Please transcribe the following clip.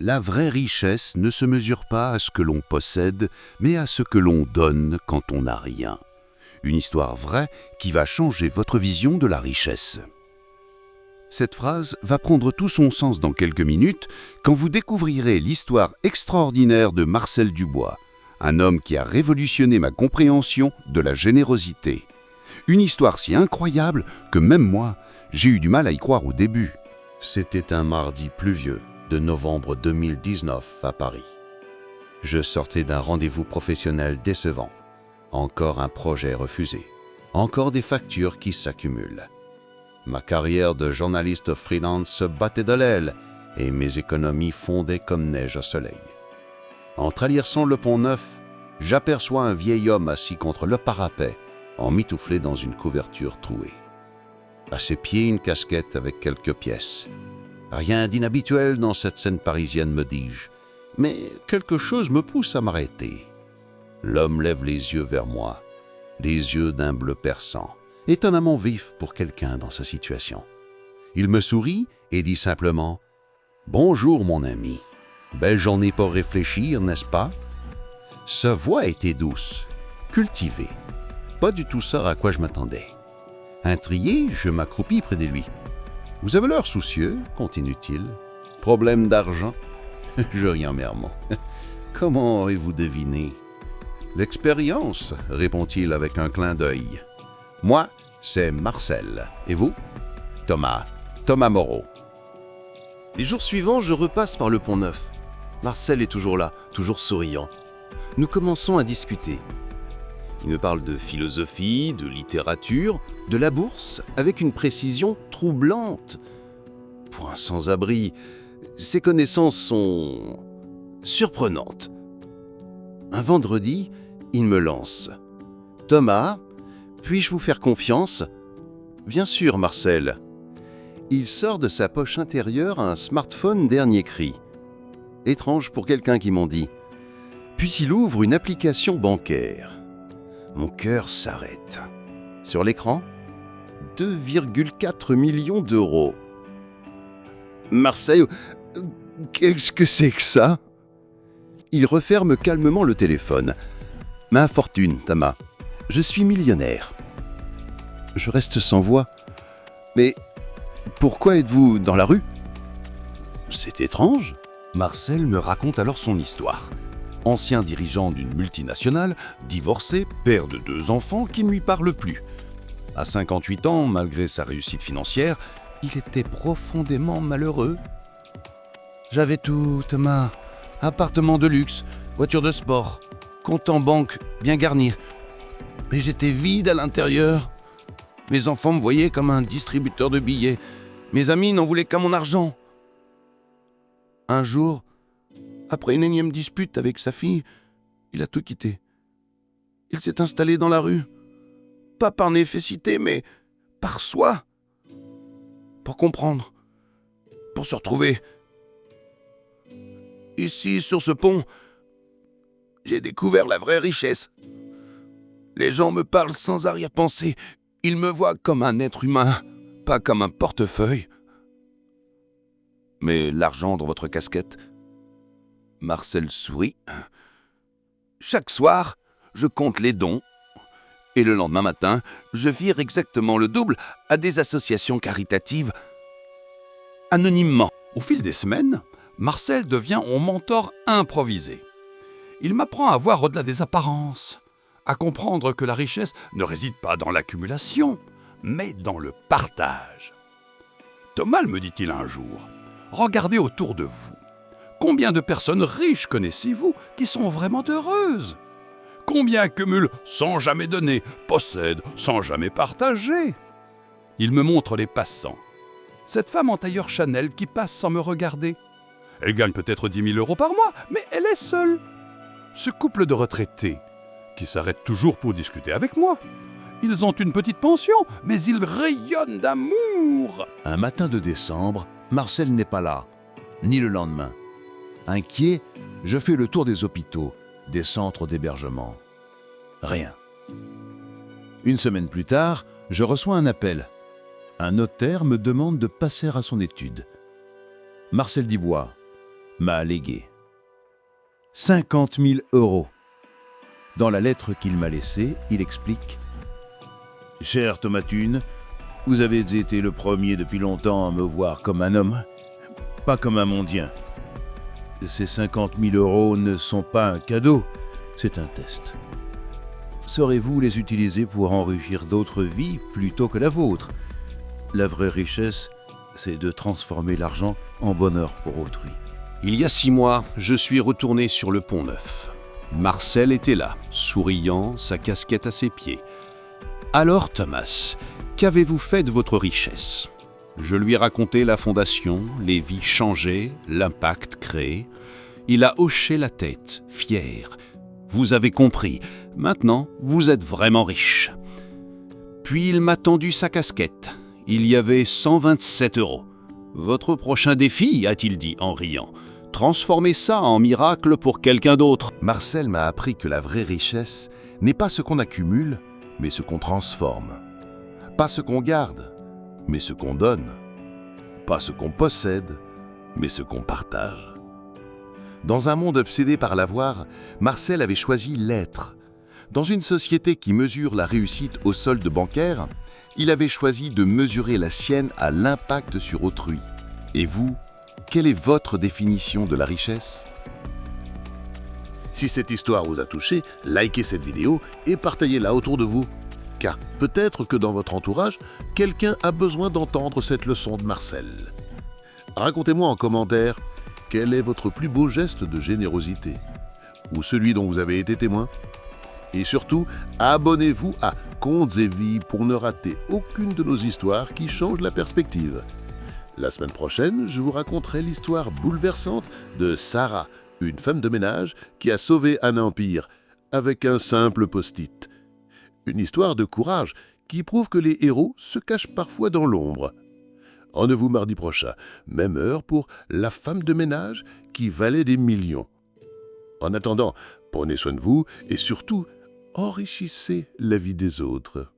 La vraie richesse ne se mesure pas à ce que l'on possède, mais à ce que l'on donne quand on n'a rien. Une histoire vraie qui va changer votre vision de la richesse. Cette phrase va prendre tout son sens dans quelques minutes quand vous découvrirez l'histoire extraordinaire de Marcel Dubois, un homme qui a révolutionné ma compréhension de la générosité. Une histoire si incroyable que même moi, j'ai eu du mal à y croire au début. C'était un mardi pluvieux de novembre 2019 à Paris. Je sortais d'un rendez-vous professionnel décevant. Encore un projet refusé. Encore des factures qui s'accumulent. Ma carrière de journaliste freelance se battait de l'aile et mes économies fondaient comme neige au soleil. En traversant le pont Neuf, j'aperçois un vieil homme assis contre le parapet, emmitouflé dans une couverture trouée. À ses pieds, une casquette avec quelques pièces. Rien d'inhabituel dans cette scène parisienne, me dis-je, mais quelque chose me pousse à m'arrêter. L'homme lève les yeux vers moi, les yeux d'un bleu perçant, étonnamment vif pour quelqu'un dans sa situation. Il me sourit et dit simplement « Bonjour mon ami, belle journée pour réfléchir, n'est-ce pas ?» Sa voix était douce, cultivée, pas du tout ça à quoi je m'attendais. Intrigué, je m'accroupis près de lui. « Vous avez l'air soucieux, continue-t-il. Problème d'argent ?» Je ris amèrement. « Comment aurez-vous deviné ?»« L'expérience, répond-il avec un clin d'œil. Moi, c'est Marcel. Et vous ? Thomas Moreau. Les jours suivants, je repasse par le pont Neuf. Marcel est toujours là, toujours souriant. Nous commençons à discuter. Il me parle de philosophie, de littérature, de la bourse, avec une précision troublante. Pour un sans-abri, ses connaissances sont surprenantes. Un vendredi, il me lance. « Thomas, puis-je vous faire confiance ?»« Bien sûr, Marcel. » Il sort de sa poche intérieure un smartphone dernier cri. Étrange pour quelqu'un qui m'en dit. Puis il ouvre une application bancaire. Mon cœur s'arrête. Sur l'écran, 2,4 millions d'euros. Marseille, qu'est-ce que c'est que ça ? Il referme calmement le téléphone. Ma fortune, Thomas. Je suis millionnaire. Je reste sans voix. Mais pourquoi êtes-vous dans la rue ? C'est étrange. Marcel me raconte alors son histoire. Ancien dirigeant d'une multinationale, divorcé, père de 2 enfants qui ne lui parlent plus. À 58 ans, malgré sa réussite financière, il était profondément malheureux. J'avais tout, Thomas. Appartement de luxe, voiture de sport, compte en banque bien garni. Mais j'étais vide à l'intérieur. Mes enfants me voyaient comme un distributeur de billets. Mes amis n'en voulaient qu'à mon argent. Un jour, après une énième dispute avec sa fille, il a tout quitté. Il s'est installé dans la rue. Pas par nécessité, mais par soi. Pour comprendre. Pour se retrouver. Ici, sur ce pont, j'ai découvert la vraie richesse. Les gens me parlent sans arrière-pensée. Ils me voient comme un être humain, pas comme un portefeuille. Mais l'argent dans votre casquette... Marcel sourit. Chaque soir, je compte les dons. Et le lendemain matin, je vire exactement le double à des associations caritatives, anonymement. Au fil des semaines, Marcel devient mon mentor improvisé. Il m'apprend à voir au-delà des apparences, à comprendre que la richesse ne réside pas dans l'accumulation, mais dans le partage. Thomas, me dit-il un jour, regardez autour de vous. Combien de personnes riches connaissez-vous qui sont vraiment heureuses ? Combien accumulent sans jamais donner, possèdent sans jamais partager ? Il me montre les passants. Cette femme en tailleur Chanel qui passe sans me regarder. Elle gagne peut-être 10 000 euros par mois, mais elle est seule. Ce couple de retraités qui s'arrêtent toujours pour discuter avec moi. Ils ont une petite pension, mais ils rayonnent d'amour. Un matin de décembre, Marcel n'est pas là, ni le lendemain. Inquiet, je fais le tour des hôpitaux, des centres d'hébergement. Rien. Une semaine plus tard, je reçois un appel. Un notaire me demande de passer à son étude. Marcel Dubois, m'a allégué 50 000 €. Dans la lettre qu'il m'a laissée, il explique « Cher Thomatune, vous avez été le premier depuis longtemps à me voir comme un homme, pas comme un mondien. Ces 50 000 € ne sont pas un cadeau, c'est un test. Saurez-vous les utiliser pour enrichir d'autres vies plutôt que la vôtre? La vraie richesse, c'est de transformer l'argent en bonheur pour autrui. » Il y a 6 mois, je suis retourné sur le Pont-Neuf. Marcel était là, souriant, sa casquette à ses pieds. « Alors, Thomas, qu'avez-vous fait de votre richesse ?» Je lui ai raconté la fondation, les vies changées, l'impact créé. Il a hoché la tête, fier. « Vous avez compris, maintenant vous êtes vraiment riche. » Puis il m'a tendu sa casquette. Il y avait 127 €. « Votre prochain défi, a-t-il dit en riant. Transformez ça en miracle pour quelqu'un d'autre. » Marcel m'a appris que la vraie richesse n'est pas ce qu'on accumule, mais ce qu'on transforme. Pas ce qu'on garde, mais ce qu'on donne. Pas ce qu'on possède, mais ce qu'on partage. Dans un monde obsédé par l'avoir, Marcel avait choisi l'être. Dans une société qui mesure la réussite au solde bancaire, il avait choisi de mesurer la sienne à l'impact sur autrui. Et vous, quelle est votre définition de la richesse ? Si cette histoire vous a touché, likez cette vidéo et partagez-la autour de vous. Car peut-être que dans votre entourage, quelqu'un a besoin d'entendre cette leçon de Marcel. Racontez-moi en commentaire quel est votre plus beau geste de générosité ou celui dont vous avez été témoin. Et surtout, abonnez-vous à Contes et Vies pour ne rater aucune de nos histoires qui changent la perspective. La semaine prochaine, je vous raconterai l'histoire bouleversante de Sarah, une femme de ménage qui a sauvé un empire avec un simple post-it. Une histoire de courage qui prouve que les héros se cachent parfois dans l'ombre. Rendez-vous mardi prochain, même heure pour La femme de ménage qui valait des millions. En attendant, prenez soin de vous et surtout, enrichissez la vie des autres.